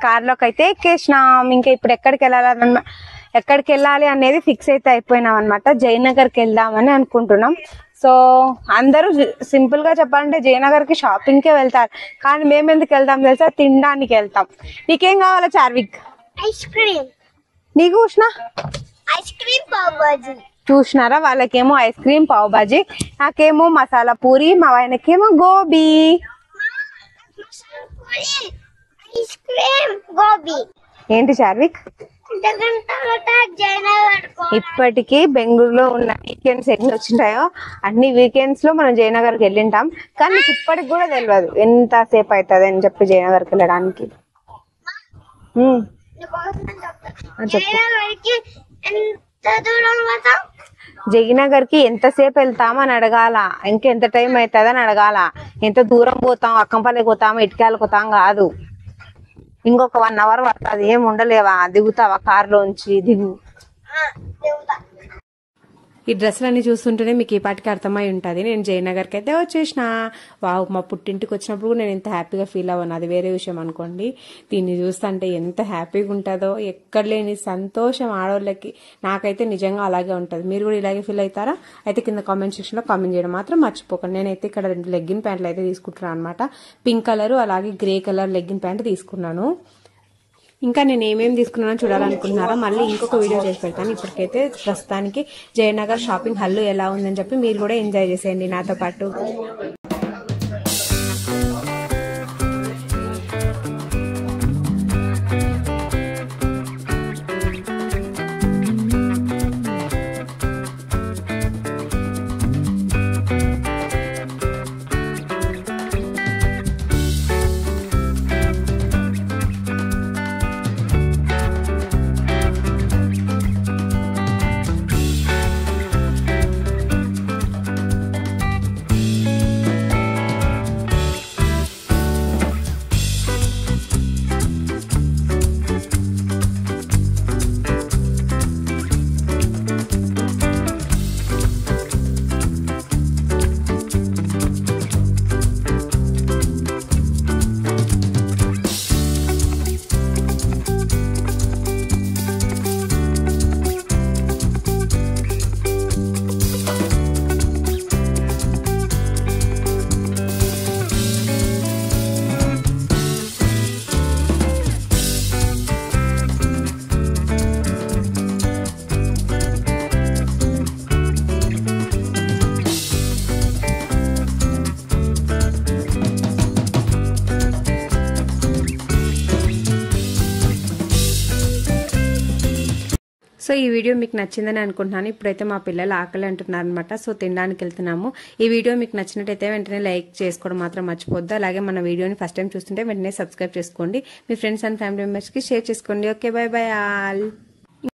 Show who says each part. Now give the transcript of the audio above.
Speaker 1: కార్లోకి అయితే ఎక్కేసినాం. ఇంకా ఇప్పుడు ఎక్కడికి వెళ్ళాలి అనేది ఫిక్స్ అయితే అయిపోయినాం అనమాట. జయనగర్కి వెళ్దామని అనుకుంటున్నాం. సో అందరూ సింపుల్ గా చెప్పాలంటే జయనగర్ కి షాపింగ్ కే వెళ్తారు, కానీ మేము ఎందుకు వెళ్తాం తెలుసా? తినడానికి వెళ్తాం. నీకేం కావాలా చార్విక్?
Speaker 2: Ice cream.
Speaker 1: నీకు ఉష్ణ?
Speaker 2: Ice cream pav bhaji.
Speaker 1: చూసినారా, వాళ్ళకేమో ఐస్ క్రీమ్ పావ్ బాజీ, నాకేమో మసాలా పూరి, మా ఆయనకేమో గోబీ.
Speaker 2: Ice cream gobi.
Speaker 1: ఏంటి చార్విక్? ఇప్పటికీ బెంగళూరులో ఉన్న వీకెండ్స్ ఎన్ని వచ్చింటాయో అన్ని వీకెండ్స్ లో మనం జయనగర్కి వెళ్ళింటాం, కానీ ఇప్పటికి కూడా తెలియదు ఎంత సేపు అవుతుంది అని చెప్పి జయనగర్కి వెళ్ళడానికి. జయనగర్ కి ఎంతసేపు వెళ్తామని అడగాల, ఇంకెంత టైం అవుతుంది అని అడగాల. ఎంత దూరం పోతాం, అక్కంపల్లికి పోతాం, ఇటుకాయలకు పోతాం కాదు. ఇంకొక 1 అవర్ పడుతుంది. ఏం ఉండలేవా? దిగుతావా కార్లోంచి? దిగు. ఈ డ్రెస్సులన్నీ చూస్తుంటేనే మీకు ఈ పాటికి అర్థమై ఉంటుంది నేను జయనగర్కి అయితే వచ్చేసిన. వావ్, మా పుట్టింటికి వచ్చినప్పుడు నేను ఎంత హ్యాపీగా ఫీల్ అవ్వను, అది వేరే విషయం అనుకోండి. దీన్ని చూస్తుంటే ఎంత హ్యాపీగా ఉంటుందో, ఎక్కడ లేని సంతోషం ఆడవాళ్ళకి. నాకైతే నిజంగా అలాగే ఉంటుంది. మీరు కూడా ఇలాగే ఫీల్ అవుతారా? అయితే కింద కామెంట్ సెక్షన్లో కామెంట్ చేయడం మాత్రం మర్చిపోకండి. నేనైతే ఇక్కడ 2 లెగ్గిన్ ప్యాంట్లు అయితే తీసుకుంటున్నాను అనమాట. పింక్ కలర్ అలాగే గ్రే కలర్ లెగ్గిన్ ప్యాంట్ తీసుకున్నాను. ఇంకా నేను ఏమేమి తీసుకున్నానో చూడాలనుకుంటున్నారా? మళ్ళీ ఇంకొక వీడియో చేసి పెడతాను. ఇప్పటికైతే ప్రస్తుతానికి జయనగర్ షాపింగ్ హల్లు ఎలా ఉందని చెప్పి మీరు కూడా ఎంజాయ్ చేసేయండి నాతో పాటు. సో ఈ వీడియో మీకు నచ్చిందని అనుకుంటున్నాను. ఇప్పుడైతే మా పిల్లలు ఆకలి అంటున్నారు అనమాట. సో తినడానికి వెళ్తున్నాము. ఈ వీడియో మీకు నచ్చినట్టయితే వెంటనే లైక్ చేసుకోవడం మాత్రం మర్చిపోద్దు. అలాగే మన వీడియోని ఫస్ట్ టైం చూస్తుంటే వెంటనే సబ్స్క్రైబ్ చేసుకోండి. మీ ఫ్రెండ్స్ అండ్ ఫ్యామిలీ మెంబర్స్కి షేర్ చేసుకోండి. Okay, by by all.